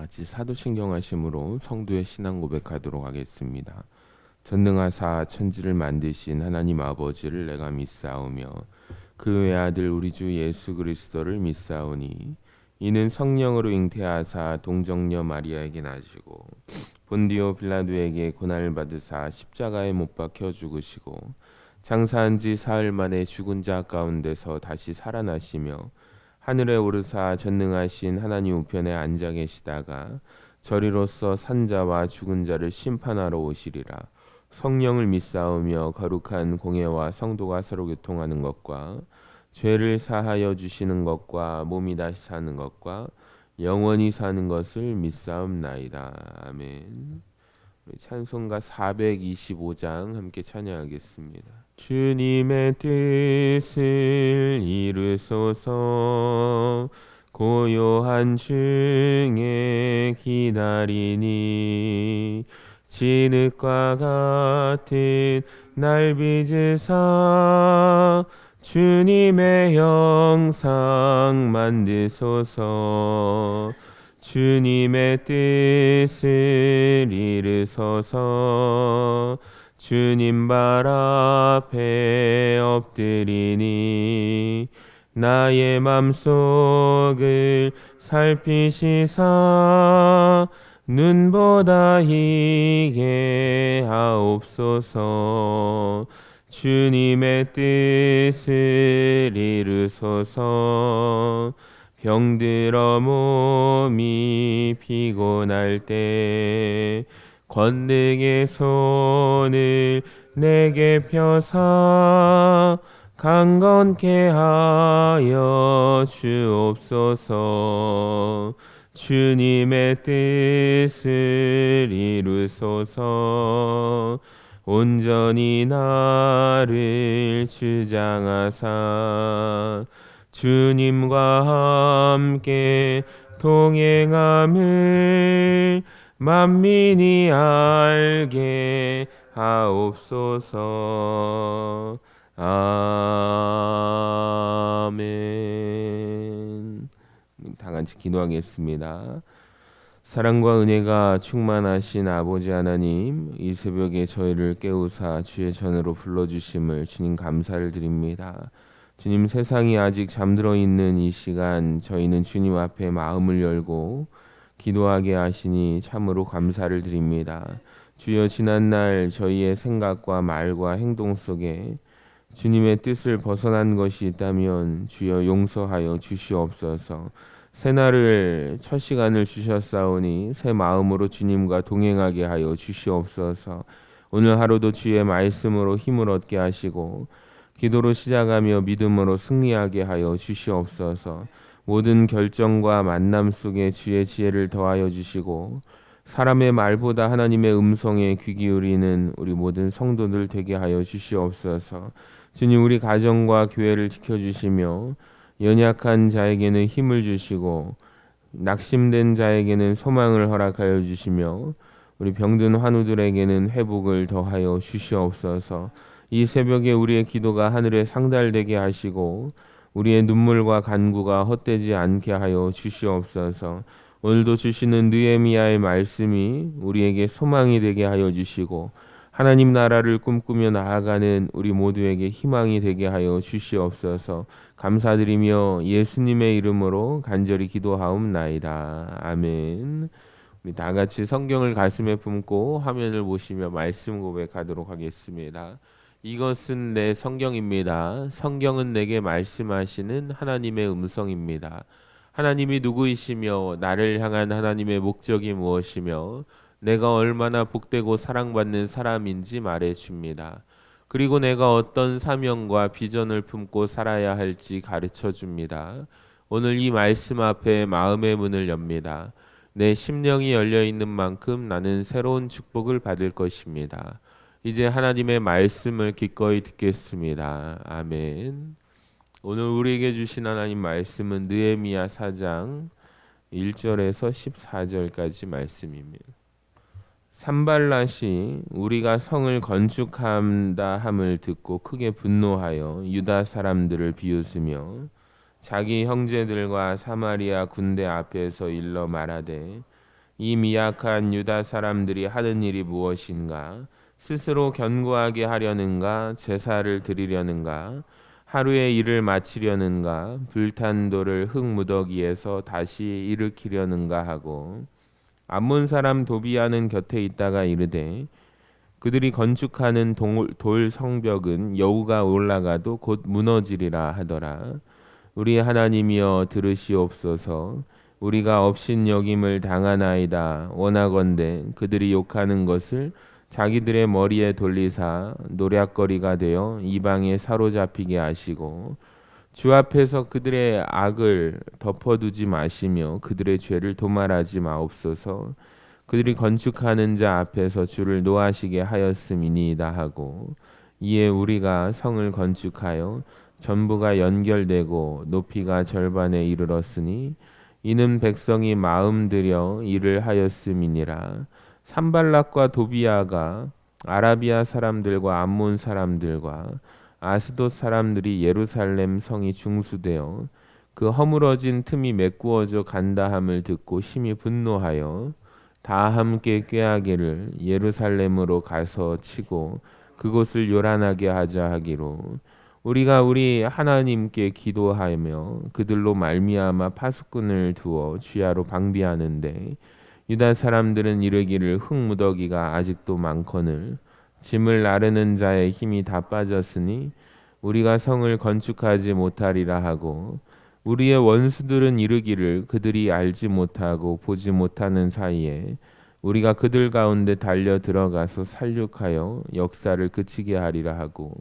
같이 사도신경하심으로 성도의 신앙 고백하도록 하겠습니다. 전능하사 천지를 만드신 하나님 아버지를 내가 믿사오며 그 외아들 우리 주 예수 그리스도를 믿사오니 이는 성령으로 잉태하사 동정녀 마리아에게 나시고 본디오 빌라도에게 고난을 받으사 십자가에 못 박혀 죽으시고 장사한 지 사흘 만에 죽은 자 가운데서 다시 살아나시며 하늘에 오르사 전능하신 하나님 우편에 앉아 계시다가 저리로서 산자와 죽은 자를 심판하러 오시리라. 성령을 믿사오며 거룩한 공예와 성도가 서로 교통하는 것과 죄를 사하여 주시는 것과 몸이 다시 사는 것과 영원히 사는 것을 믿사옵나이다. 아멘. 우리 찬송가 425장 함께 찬양하겠습니다. 주님의 뜻을 이루소서. 고요한 중에 기다리니 진흙과 같은 날 빚으사 주님의 형상 만드소서. 주님의 뜻을 이루소서. 주님 발 앞에 엎드리니 나의 맘속을 살피시사 눈보다 희게 하옵소서. 주님의 뜻을 이루소서. 병들어 몸이 피곤할 때 권능의 손을 내게 펴사 강건케 하여 주옵소서. 주님의 뜻을 이루소서. 온전히 나를 주장하사 주님과 함께 동행함을 만민이 알게 하옵소서. 아멘. 다 같이 기도하겠습니다. 사랑과 은혜가 충만하신 아버지 하나님, 이 새벽에 저희를 깨우사 주의 전으로 불러주심을 주님 감사를 드립니다. 주님, 세상이 아직 잠들어 있는 이 시간 저희는 주님 앞에 마음을 열고 기도하게 하시니 참으로 감사를 드립니다. 주여, 지난날 저희의 생각과 말과 행동 속에 주님의 뜻을 벗어난 것이 있다면 주여 용서하여 주시옵소서. 새날을 첫 시간을 주셨사오니 새 마음으로 주님과 동행하게 하여 주시옵소서. 오늘 하루도 주의 말씀으로 힘을 얻게 하시고 기도로 시작하며 믿음으로 승리하게 하여 주시옵소서. 모든 결정과 만남 속에 주의 지혜를 더하여 주시고 사람의 말보다 하나님의 음성에 귀 기울이는 우리 모든 성도들 되게 하여 주시옵소서. 주님, 우리 가정과 교회를 지켜주시며 연약한 자에게는 힘을 주시고 낙심된 자에게는 소망을 허락하여 주시며 우리 병든 환우들에게는 회복을 더하여 주시옵소서. 이 새벽에 우리의 기도가 하늘에 상달되게 하시고 우리의 눈물과 간구가 헛되지 않게 하여 주시옵소서. 오늘도 주시는 느헤미야의 말씀이 우리에게 소망이 되게 하여 주시고 하나님 나라를 꿈꾸며 나아가는 우리 모두에게 희망이 되게 하여 주시옵소서. 감사드리며 예수님의 이름으로 간절히 기도하옵나이다. 아멘. 우리 다 같이 성경을 가슴에 품고 화면을 보시며 말씀 고백하도록 하겠습니다. 이것은 내 성경입니다. 성경은 내게 말씀하시는 하나님의 음성입니다. 하나님이 누구이시며 나를 향한 하나님의 목적이 무엇이며 내가 얼마나 복되고 사랑받는 사람인지 말해줍니다. 그리고 내가 어떤 사명과 비전을 품고 살아야 할지 가르쳐줍니다. 오늘 이 말씀 앞에 마음의 문을 엽니다. 내 심령이 열려있는 만큼 나는 새로운 축복을 받을 것입니다. 이제 하나님의 말씀을 기꺼이 듣겠습니다. 아멘. 오늘 우리에게 주신 하나님 말씀은 느헤미야 4장 1절에서 14절까지 말씀입니다. 산발랏이 우리가 성을 건축한다 함을 듣고 크게 분노하여 유다 사람들을 비웃으며 자기 형제들과 사마리아 군대 앞에서 일러 말하되 이 미약한 유다 사람들이 하는 일이 무엇인가? 스스로 견고하게 하려는가? 제사를 드리려는가? 하루의 일을 마치려는가? 불탄 돌을 흙무더기에서 다시 일으키려는가 하고 암몬 사람 도비아는 곁에 있다가 이르되 그들이 건축하는 돌 성벽은 여우가 올라가도 곧 무너지리라 하더라. 우리 하나님이여 들으시옵소서. 우리가 업신여김을 당하나이다. 원하건대 그들이 욕하는 것을 자기들의 머리에 돌리사 노략거리가 되어 이방에 사로잡히게 하시고 주 앞에서 그들의 악을 덮어두지 마시며 그들의 죄를 도말하지 마옵소서. 그들이 건축하는 자 앞에서 주를 노하시게 하였음이니이다 하고 이에 우리가 성을 건축하여 전부가 연결되고 높이가 절반에 이르렀으니 이는 백성이 마음 들여 일을 하였음이니라. 산발락과 도비아가 아라비아 사람들과 암몬 사람들과 아스돗 사람들이 예루살렘 성이 중수되어 그 허물어진 틈이 메꾸어져 간다함을 듣고 심히 분노하여 다 함께 꾀하기를 예루살렘으로 가서 치고 그곳을 요란하게 하자 하기로 우리가 우리 하나님께 기도하며 그들로 말미암아 파수꾼을 두어 주야로 방비하는데 유다 사람들은 이르기를 흙무더기가 아직도 많거늘 짐을 나르는 자의 힘이 다 빠졌으니 우리가 성을 건축하지 못하리라 하고 우리의 원수들은 이르기를 그들이 알지 못하고 보지 못하는 사이에 우리가 그들 가운데 달려 들어가서 살육하여 역사를 그치게 하리라 하고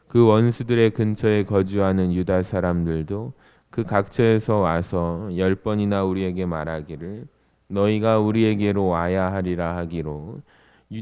그 원수들의 근처에 거주하는 유다 사람들도 그 각처에서 와서 10번이나 우리에게 말하기를 너희가 우리에게로 와야 하리라 하기로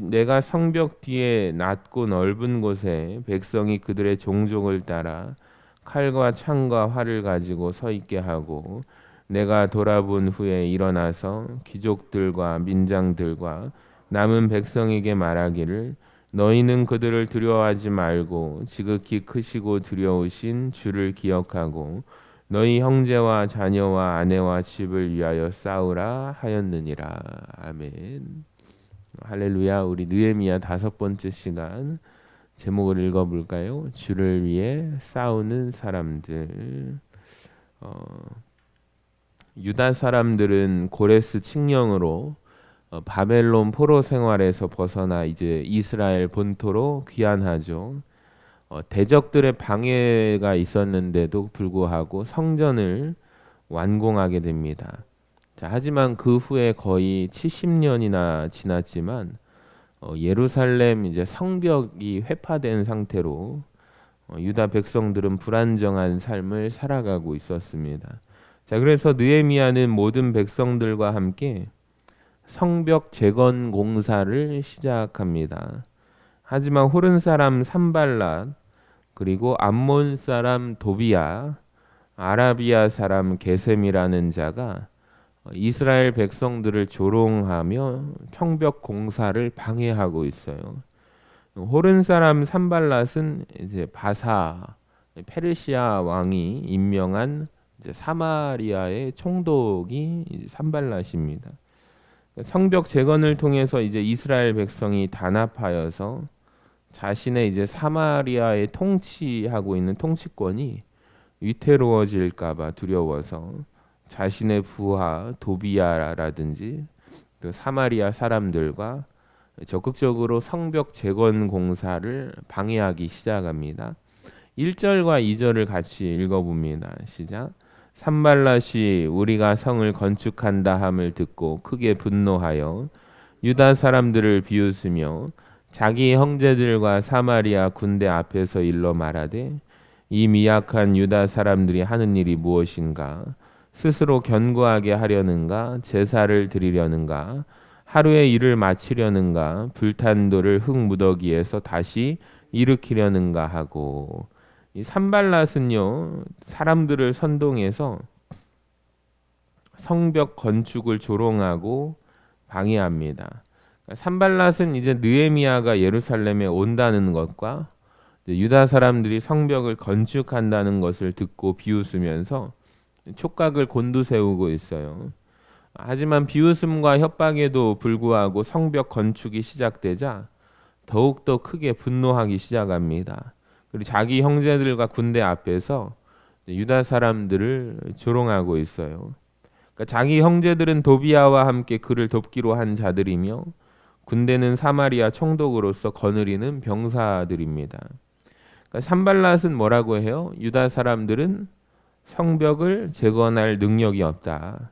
내가 성벽 뒤에 낮고 넓은 곳에 백성이 그들의 종족을 따라 칼과 창과 활을 가지고 서 있게 하고 내가 돌아본 후에 일어나서 귀족들과 민장들과 남은 백성에게 말하기를 너희는 그들을 두려워하지 말고 지극히 크시고 두려우신 주를 기억하고 너희 형제와 자녀와 아내와 집을 위하여 싸우라 하였느니라. 아멘. 할렐루야. 우리 느헤미야 5번째 시간 제목을 읽어볼까요? 주를 위해 싸우는 사람들. 유다 사람들은 고레스 칙령으로 바벨론 포로 생활에서 벗어나 이제 이스라엘 본토로 귀환하죠. 대적들의 방해가 있었는데도 불구하고 성전을 완공하게 됩니다. 자, 하지만 그 후에 거의 70년이나 지났지만 예루살렘 이제 성벽이 회파된 상태로 유다 백성들은 불안정한 삶을 살아가고 있었습니다. 자, 그래서 느헤미야는 모든 백성들과 함께 성벽 재건 공사를 시작합니다. 하지만 호른 사람 산발랏 그리고 암몬 사람 도비야, 아라비아 사람 게셈이라는 자가 이스라엘 백성들을 조롱하며 성벽 공사를 방해하고 있어요. 호른 사람 산발랏은 이제 바사 페르시아 왕이 임명한 이제 사마리아의 총독이 이제 산발랏입니다. 성벽 재건을 통해서 이제 이스라엘 백성이 단합하여서 자신의 이제 사마리아에 통치하고 있는 통치권이 위태로워질까봐 두려워서 자신의 부하 도비야라든지 또 사마리아 사람들과 적극적으로 성벽 재건 공사를 방해하기 시작합니다. 1절과 2절을 같이 읽어봅니다. 시작. 산발랏이 우리가 성을 건축한다 함을 듣고 크게 분노하여 유다 사람들을 비웃으며 자기 형제들과 사마리아 군대 앞에서 일러 말하되 이 미약한 유다 사람들이 하는 일이 무엇인가? 스스로 견고하게 하려는가? 제사를 드리려는가? 하루의 일을 마치려는가? 불탄 돌을 흙무더기에서 다시 일으키려는가 하고 이 산발랏은요 사람들을 선동해서 성벽 건축을 조롱하고 방해합니다. 산발랏은 이제 느헤미야가 예루살렘에 온다는 것과 유다 사람들이 성벽을 건축한다는 것을 듣고 비웃으면서 촉각을 곤두세우고 있어요. 하지만 비웃음과 협박에도 불구하고 성벽 건축이 시작되자 더욱더 크게 분노하기 시작합니다. 그리고 자기 형제들과 군대 앞에서 유다 사람들을 조롱하고 있어요. 그러니까 자기 형제들은 도비아와 함께 그를 돕기로 한 자들이며 군대는 사마리아 총독으로서 거느리는 병사들입니다. 그러니까 산발랏은 뭐라고 해요? 유다 사람들은 성벽을 재건할 능력이 없다.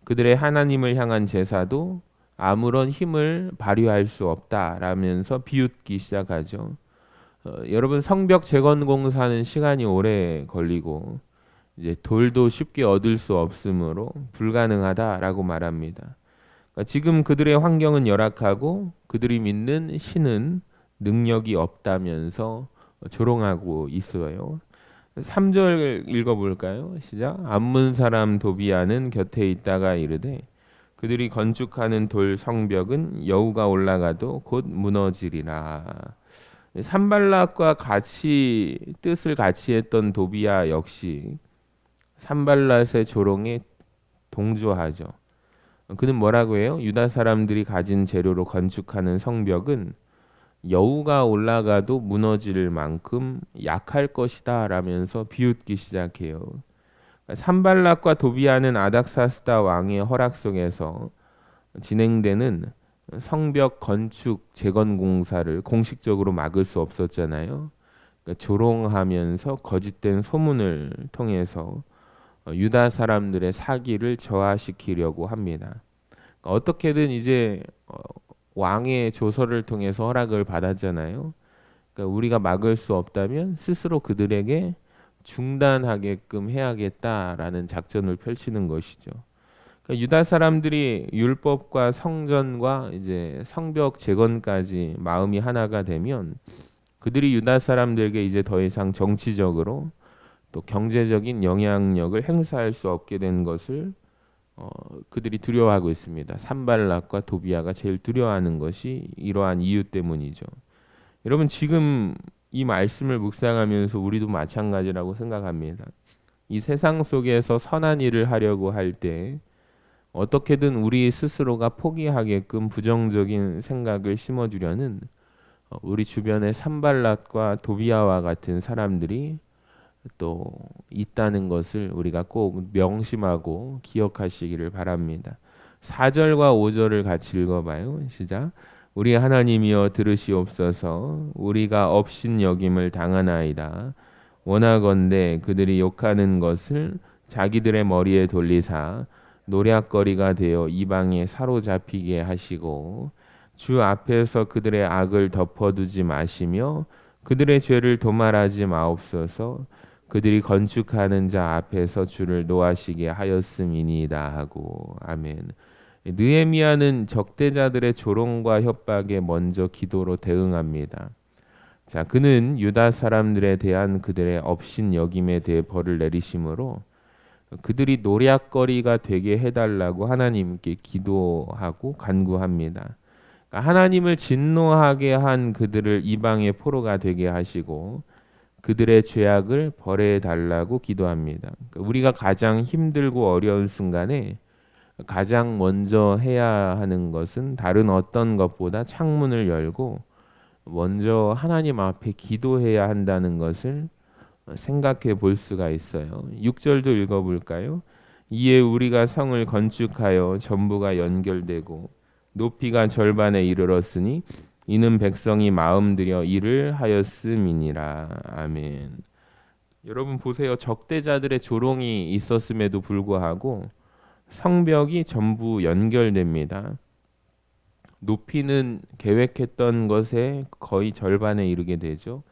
그들의 하나님을 향한 제사도 아무런 힘을 발휘할 수 없다라면서 비웃기 시작하죠. 여러분 성벽 재건 공사는 시간이 오래 걸리고 이제 돌도 쉽게 얻을 수 없으므로 불가능하다라고 말합니다. 그러니까 지금 그들의 환경은 열악하고 그들이 믿는 신은 능력이 없다면서 조롱하고 있어요. 3절 읽어볼까요? 시작. 암몬 사람 도비아는 곁에 있다가 이르되 그들이 건축하는 돌 성벽은 여우가 올라가도 곧 무너지리라. 산발락과 같이 뜻을 같이 했던 도비아 역시 산발랏의 조롱에 동조하죠. 그는 뭐라고 해요? 유다 사람들이 가진 재료로 건축하는 성벽은 여우가 올라가도 무너질 만큼 약할 것이다 라면서 비웃기 시작해요. 산발락과 도비아는 아닥사스다 왕의 허락 속에서 진행되는 성벽 건축 재건 공사를 공식적으로 막을 수 없었잖아요. 그러니까 조롱하면서 거짓된 소문을 통해서 유다 사람들의 사기를 저하시키려고 합니다. 그러니까 어떻게든 이제 왕의 조서를 통해서 허락을 받았잖아요. 그러니까 우리가 막을 수 없다면 스스로 그들에게 중단하게끔 해야겠다라는 작전을 펼치는 것이죠. 그러니까 유다 사람들이 율법과 성전과 이제 성벽 재건까지 마음이 하나가 되면 그들이 유다 사람들에게 이제 더 이상 정치적으로 또 경제적인 영향력을 행사할 수 없게 된 것을 그들이 두려워하고 있습니다. 산발락과 도비아가 제일 두려워하는 것이 이러한 이유 때문이죠. 여러분 지금 이 말씀을 묵상하면서 우리도 마찬가지라고 생각합니다. 이 세상 속에서 선한 일을 하려고 할 때 어떻게든 우리 스스로가 포기하게끔 부정적인 생각을 심어주려는 우리 주변의 산발랏과 도비아와 같은 사람들이 또 있다는 것을 우리가 꼭 명심하고 기억하시기를 바랍니다. 4절과 5절을 같이 읽어봐요. 시작. 우리 하나님이여 들으시옵소서. 우리가 업신여김을 당하나이다. 원하건대 그들이 욕하는 것을 자기들의 머리에 돌리사 노략거리가 되어 이방에 사로잡히게 하시고 주 앞에서 그들의 악을 덮어두지 마시며 그들의 죄를 도말하지 마옵소서. 그들이 건축하는 자 앞에서 주를 노하시게 하였음이니이다 하고 아멘. 느헤미야는 적대자들의 조롱과 협박에 먼저 기도로 대응합니다. 자, 그는 유다 사람들에 대한 그들의 업신여김에 대해 벌을 내리심으로 그들이 노략거리가 되게 해달라고 하나님께 기도하고 간구합니다. 그러니까 하나님을 진노하게 한 그들을 이방의 포로가 되게 하시고 그들의 죄악을 벌해 달라고 기도합니다. 그러니까 우리가 가장 힘들고 어려운 순간에 가장 먼저 해야 하는 것은 다른 어떤 것보다 창문을 열고 먼저 하나님 앞에 기도해야 한다는 것을 생각해 볼 수가 있어요. 6절도 읽어볼까요? 이에 우리가 성을 건축하여 전부가 연결되고 높이가 절반에 이르렀으니 이는 백성이 마음 들여 일을 하였음이니라. 아멘. 여러분 보세요. 적대자들의 조롱이 있었음에도 불구하고 성벽이 전부 연결됩니다. 높이는 계획했던 것의 거의 절반에 이르게 되죠.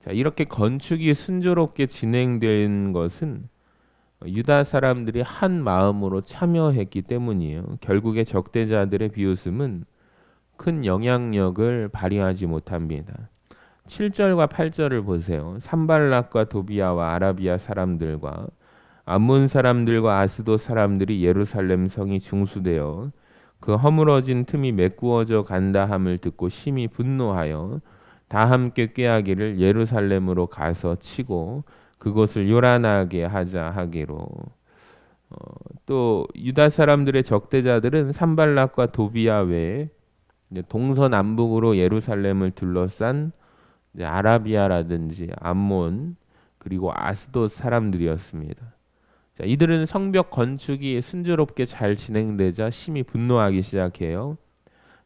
자, 이렇게 건축이 순조롭게 진행된 것은 유다 사람들이 한 마음으로 참여했기 때문이에요. 결국에 적대자들의 비웃음은 큰 영향력을 발휘하지 못합니다. 7절과 8절을 보세요. 산발락과 도비아와 아라비아 사람들과 암몬 사람들과 아스도 사람들이 예루살렘 성이 중수되어 그 허물어진 틈이 메꾸어져 간다 함을 듣고 심히 분노하여 다 함께 꾀하기를 예루살렘으로 가서 치고 그곳을 요란하게 하자 하기로. 또 유다 사람들의 적대자들은 산발락과 도비아 외에 이제 동서남북으로 예루살렘을 둘러싼 이제 아라비아라든지 암몬 그리고 아스돗 사람들이었습니다. 자, 이들은 성벽 건축이 순조롭게 잘 진행되자 심히 분노하기 시작해요.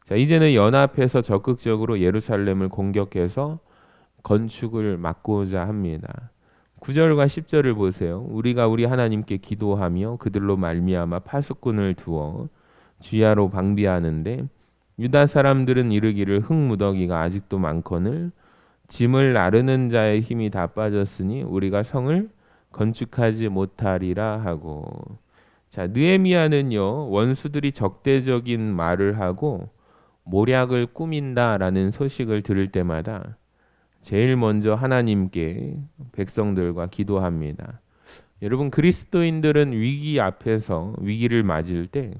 자, 이제는 연합해서 적극적으로 예루살렘을 공격해서 건축을 막고자 합니다. 9절과 10절을 보세요. 우리가 우리 하나님께 기도하며 그들로 말미암아 파수꾼을 두어 주야로 방비하는데 유다 사람들은 이르기를 흙무더기가 아직도 많거늘 짐을 나르는 자의 힘이 다 빠졌으니 우리가 성을 건축하지 못하리라 하고. 자, 느헤미야는요 원수들이 적대적인 말을 하고 모략을 꾸민다라는 소식을 들을 때마다 제일 먼저 하나님께 백성들과 기도합니다. 여러분, 그리스도인들은 위기 앞에서 위기를 맞을 때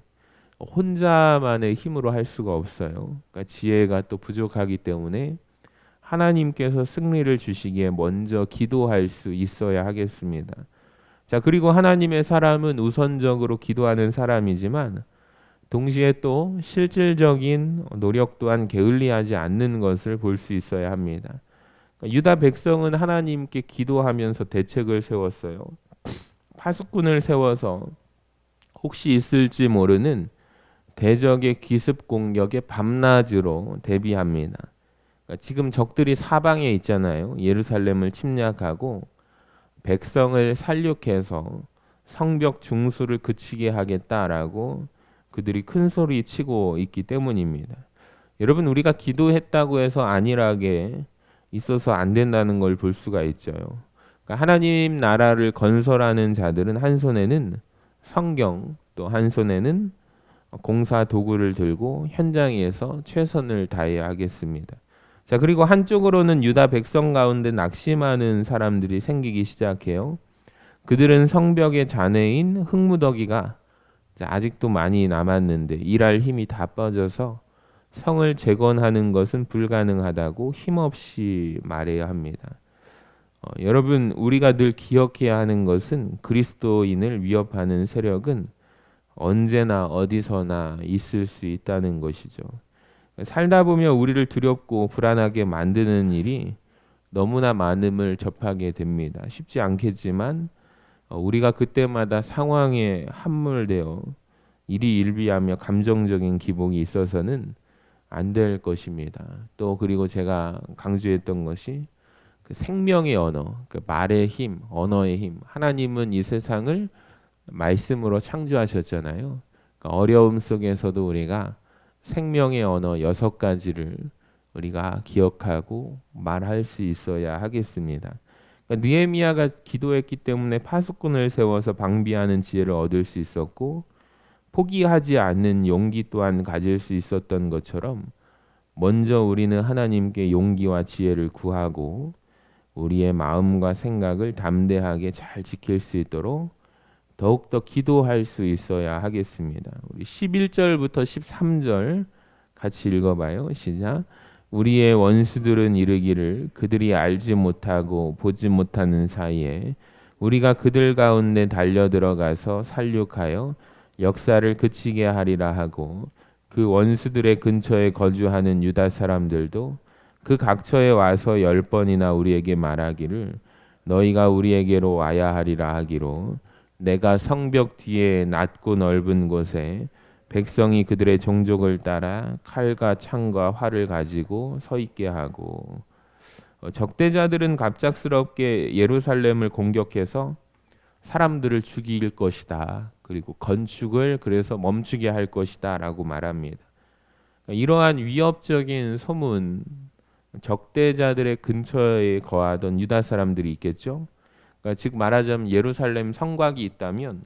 혼자만의 힘으로 할 수가 없어요. 그러니까 지혜가 또 부족하기 때문에 하나님께서 승리를 주시기에 먼저 기도할 수 있어야 하겠습니다. 자, 그리고 하나님의 사람은 우선적으로 기도하는 사람이지만 동시에 또 실질적인 노력 또한 게을리하지 않는 것을 볼 수 있어야 합니다. 유다 백성은 하나님께 기도하면서 대책을 세웠어요. 파수꾼을 세워서 혹시 있을지 모르는 대적의 기습 공격에 밤낮으로 대비합니다. 그러니까 지금 적들이 사방에 있잖아요. 예루살렘을 침략하고 백성을 살육해서 성벽 중수를 그치게 하겠다라고 그들이 큰 소리 치고 있기 때문입니다. 여러분, 우리가 기도했다고 해서 안일하게 있어서 안 된다는 걸 볼 수가 있죠. 그러니까 하나님 나라를 건설하는 자들은 한 손에는 성경, 또 한 손에는 공사 도구를 들고 현장에서 최선을 다해야 하겠습니다. 자, 그리고 한쪽으로는 유다 백성 가운데 낙심하는 사람들이 생기기 시작해요. 그들은 성벽의 잔해인 흙무더기가 아직도 많이 남았는데 일할 힘이 다 빠져서 성을 재건하는 것은 불가능하다고 힘없이 말해야 합니다. 여러분, 우리가 늘 기억해야 하는 것은 그리스도인을 위협하는 세력은 언제나 어디서나 있을 수 있다는 것이죠. 살다 보면 우리를 두렵고 불안하게 만드는 일이 너무나 많음을 접하게 됩니다. 쉽지 않겠지만 우리가 그때마다 상황에 함몰되어 일희일비하며 감정적인 기복이 있어서는 안 될 것입니다. 또 그리고 제가 강조했던 것이 그 생명의 언어, 그 말의 힘, 언어의 힘. 하나님은 이 세상을 말씀으로 창조하셨잖아요. 그러니까 어려움 속에서도 우리가 생명의 언어 6가지를 우리가 기억하고 말할 수 있어야 하겠습니다. 그러니까 느헤미야가 기도했기 때문에 파수꾼을 세워서 방비하는 지혜를 얻을 수 있었고 포기하지 않는 용기 또한 가질 수 있었던 것처럼 먼저 우리는 하나님께 용기와 지혜를 구하고 우리의 마음과 생각을 담대하게 잘 지킬 수 있도록 더욱더 기도할 수 있어야 하겠습니다. 우리 11절부터 13절 같이 읽어봐요. 시작. 우리의 원수들은 이르기를 그들이 알지 못하고 보지 못하는 사이에 우리가 그들 가운데 달려 들어가서 살육하여 역사를 그치게 하리라 하고 그 원수들의 근처에 거주하는 유다 사람들도 그 각처에 와서 10번이나 우리에게 말하기를 너희가 우리에게로 와야 하리라 하기로 내가 성벽 뒤에 낮고 넓은 곳에 백성이 그들의 종족을 따라 칼과 창과 활을 가지고 서 있게 하고. 적대자들은 갑작스럽게 예루살렘을 공격해서 사람들을 죽일 것이다. 그리고 건축을 그래서 멈추게 할 것이다 라고 말합니다. 이러한 위협적인 소문, 적대자들의 근처에 거하던 유다 사람들이 있겠죠. 그러니까 즉 말하자면 예루살렘 성곽이 있다면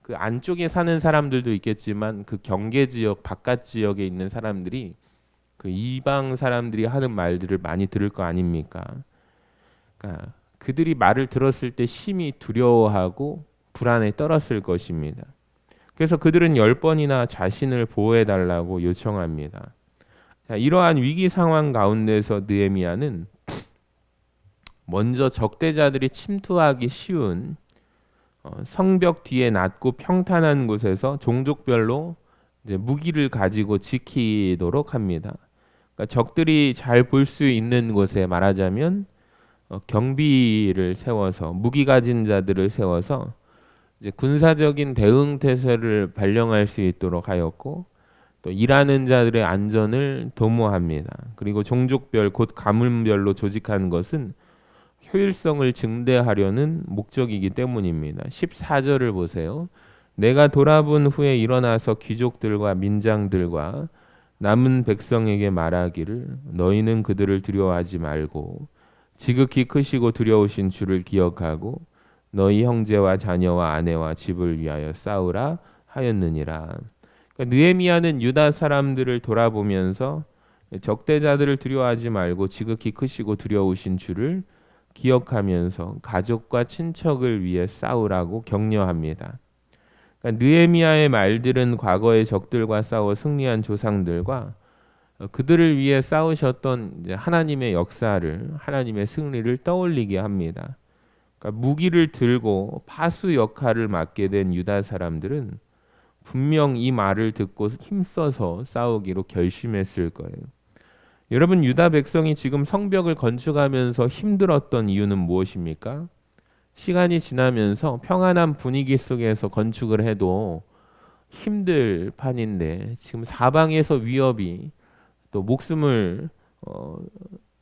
그 안쪽에 사는 사람들도 있겠지만 그 경계 지역 바깥 지역에 있는 사람들이 그 이방 사람들이 하는 말들을 많이 들을 거 아닙니까? 그러니까 그들이 말을 들었을 때 심히 두려워하고 불안에 떨었을 것입니다. 그래서 그들은 10번이나 자신을 보호해 달라고 요청합니다. 자, 이러한 위기 상황 가운데서 느헤미야는 먼저 적대자들이 침투하기 쉬운 성벽 뒤에 낮고 평탄한 곳에서 종족별로 이제 무기를 가지고 지키도록 합니다. 그러니까 적들이 잘 볼 수 있는 곳에 말하자면 경비를 세워서 무기 가진 자들을 세워서 이제 군사적인 대응 태세를 발령할 수 있도록 하였고 또 일하는 자들의 안전을 도모합니다. 그리고 종족별 곧 가문별로 조직한 것은 효율성을 증대하려는 목적이기 때문입니다. 14절을 보세요. 내가 돌아본 후에 일어나서 귀족들과 민장들과 남은 백성에게 말하기를 너희는 그들을 두려워하지 말고 지극히 크시고 두려우신 주를 기억하고 너희 형제와 자녀와 아내와 집을 위하여 싸우라 하였느니라. 그러니까 느헤미야는 유다 사람들을 돌아보면서 적대자들을 두려워하지 말고 지극히 크시고 두려우신 주를 기억하면서 가족과 친척을 위해 싸우라고 격려합니다. 그러니까 느헤미야의 말들은 과거의 적들과 싸워 승리한 조상들과 그들을 위해 싸우셨던 이제 하나님의 역사를 하나님의 승리를 떠올리게 합니다. 그러니까 무기를 들고 파수 역할을 맡게 된 유다 사람들은 분명 이 말을 듣고 힘써서 싸우기로 결심했을 거예요. 여러분 유다 백성이 지금 성벽을 건축하면서 힘들었던 이유는 무엇입니까? 시간이 지나면서 평안한 분위기 속에서 건축을 해도 힘들 판인데 지금 사방에서 위협이 또 목숨을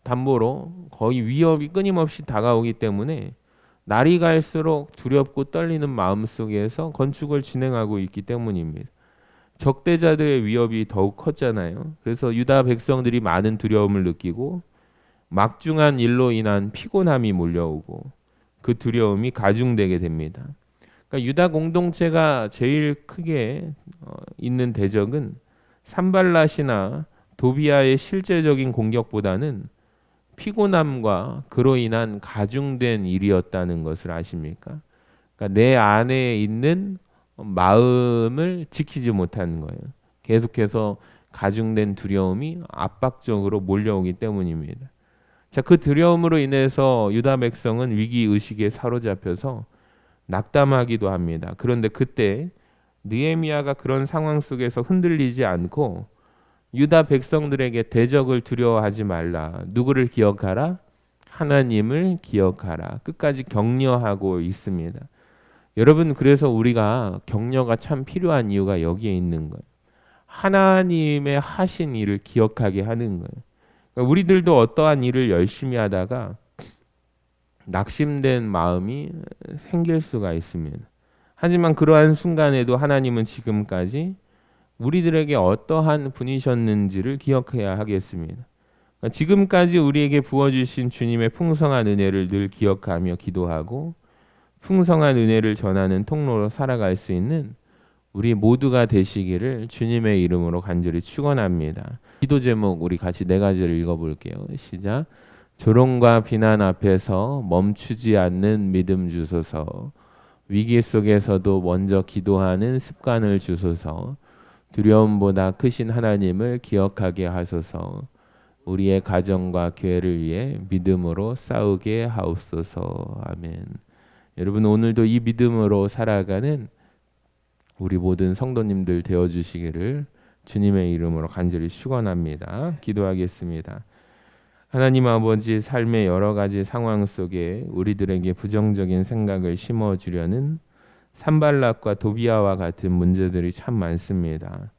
담보로 거의 위협이 끊임없이 다가오기 때문에 날이 갈수록 두렵고 떨리는 마음 속에서 건축을 진행하고 있기 때문입니다. 적대자들의 위협이 더욱 컸잖아요. 그래서 유다 백성들이 많은 두려움을 느끼고 막중한 일로 인한 피곤함이 몰려오고 그 두려움이 가중되게 됩니다. 그러니까 유다 공동체가 제일 크게 있는 대적은 산발랏이나 도비아의 실제적인 공격보다는 피곤함과 그로 인한 가중된 일이었다는 것을 아십니까? 그러니까 내 안에 있는 마음을 지키지 못하는 거예요. 계속해서 가중된 두려움이 압박적으로 몰려오기 때문입니다. 자, 그 두려움으로 인해서 유다 백성은 위기 의식에 사로잡혀서 낙담하기도 합니다. 그런데 그때 느헤미야가 그런 상황 속에서 흔들리지 않고 유다 백성들에게 대적을 두려워하지 말라. 누구를 기억하라? 하나님을 기억하라. 끝까지 격려하고 있습니다. 여러분 그래서 우리가 격려가 참 필요한 이유가 여기에 있는 거예요. 하나님의 하신 일을 기억하게 하는 거예요. 그러니까 우리들도 어떠한 일을 열심히 하다가 낙심된 마음이 생길 수가 있습니다. 하지만 그러한 순간에도 하나님은 지금까지 우리들에게 어떠한 분이셨는지를 기억해야 하겠습니다. 그러니까 지금까지 우리에게 부어주신 주님의 풍성한 은혜를 늘 기억하며 기도하고 풍성한 은혜를 전하는 통로로 살아갈 수 있는 우리 모두가 되시기를 주님의 이름으로 간절히 축원합니다. 기도 제목 우리 같이 4가지를 읽어볼게요. 시작. 조롱과 비난 앞에서 멈추지 않는 믿음 주소서. 위기 속에서도 먼저 기도하는 습관을 주소서. 두려움보다 크신 하나님을 기억하게 하소서. 우리의 가정과 교회를 위해 믿음으로 싸우게 하옵소서. 아멘. 여러분 오늘도 이 믿음으로 살아가는 우리 모든 성도님들 되어주시기를 주님의 이름으로 간절히 축원합니다. 기도하겠습니다. 하나님 아버지, 삶의 여러 가지 상황 속에 우리들에게 부정적인 생각을 심어주려는 산발랏과 도비아와 같은 문제들이 참 많습니다.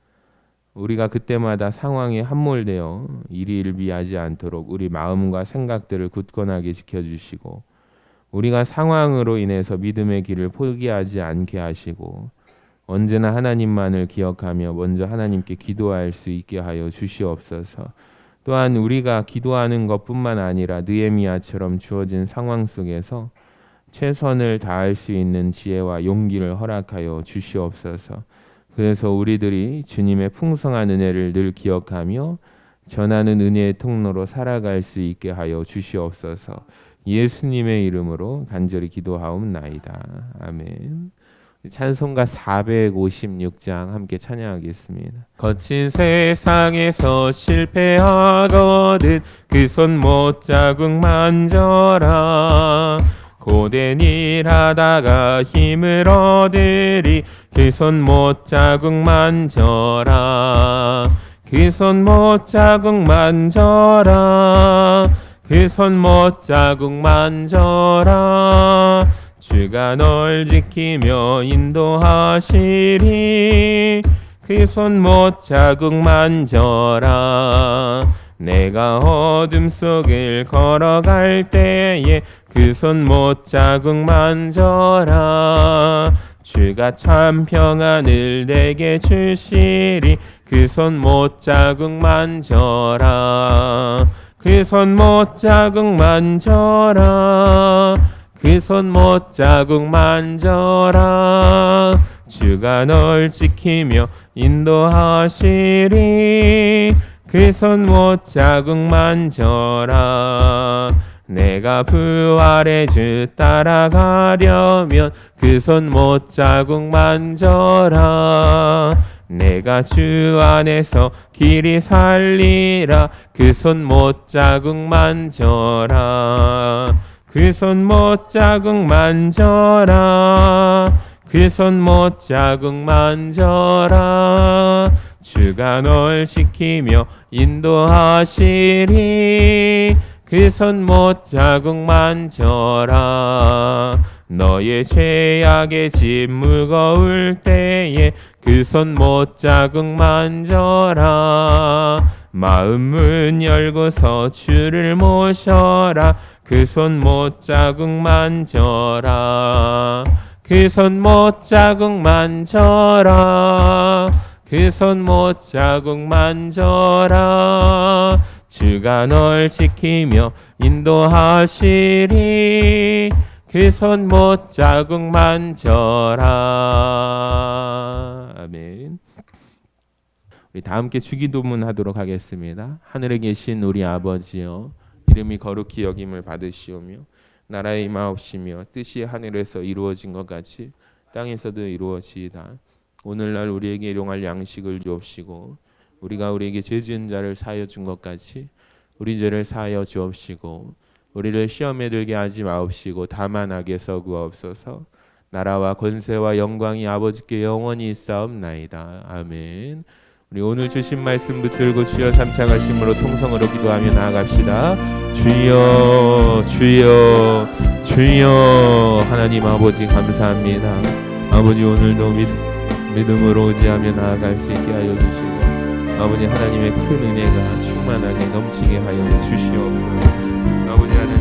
우리가 그때마다 상황에 함몰되어 일희일비하지 않도록 우리 마음과 생각들을 굳건하게 지켜주시고 우리가 상황으로 인해서 믿음의 길을 포기하지 않게 하시고 언제나 하나님만을 기억하며 먼저 하나님께 기도할 수 있게 하여 주시옵소서. 또한 우리가 기도하는 것뿐만 아니라 느헤미야처럼 주어진 상황 속에서 최선을 다할 수 있는 지혜와 용기를 허락하여 주시옵소서. 그래서 우리들이 주님의 풍성한 은혜를 늘 기억하며 전하는 은혜의 통로로 살아갈 수 있게 하여 주시옵소서. 예수님의 이름으로 간절히 기도하옵나이다. 아멘. 찬송가 456장 함께 찬양하겠습니다. 거친 세상에서 실패하거든 그 손 못 자국 만져라. 고된 일 하다가 힘을 얻으리 그 손 못자국 만져라 그 손 못자국 만져라 그 손 못자국 만져라 주가 널 지키며 인도하시리 그 손 못자국 만져라 내가 어둠 속을 걸어갈 때에 그 손 못자국 만져라 주가 참 평안을 내게 주시리 그 손 못자국 만져라 그 손 못자국 만져라 그 손 못자국 만져라 주가 널 지키며 인도하시리 그 손 못자국 만져라 내가 부활의 주 따라가려면 그 손 못자국 만져라 내가 주 안에서 길이 살리라 그 손 못자국 만져라 그 손 못자국 만져라 그 손 못자국 만져라 주가 널 지키며 인도하시리 그 손 못자국 만져라 너의 죄악의 짐 무거울 때에 그 손 못자국 만져라 마음 문 열고서 주를 모셔라 그 손 못자국 만져라 그 손 못자국 만져라 그 손 못자국 만져라 주가 널 지키며 인도하시리 그 손 못자국 만져라 아멘. 우리 다 함께 주기도문 하도록 하겠습니다. 하늘에 계신 우리 아버지여 이름이 거룩히 여김을 받으시오며 나라의 임하옵시며 뜻이 하늘에서 이루어진 것 같이 땅에서도 이루어지이다. 오늘날 우리에게 일용할 양식을 주옵시고 우리가 우리에게 죄 지은 자를 사하여 준 것 같이 우리 죄를 사하여 주옵시고 우리를 시험에 들게 하지 마옵시고 다만 악에서 구하옵소서. 나라와 권세와 영광이 아버지께 영원히 있사옵나이다. 아멘. 우리 오늘 주신 말씀 붙들고 주여 삼창하심으로 통성으로 기도하며 나아갑시다. 주여 주여 주여. 하나님 아버지 감사합니다. 아버지 오늘도 믿음으로 의지하며 나아갈 수 있게 하여 주시고 아버지 하나님의 큰 은혜가 충만하게 넘치게 하여 주시옵소서. 아버지 하나님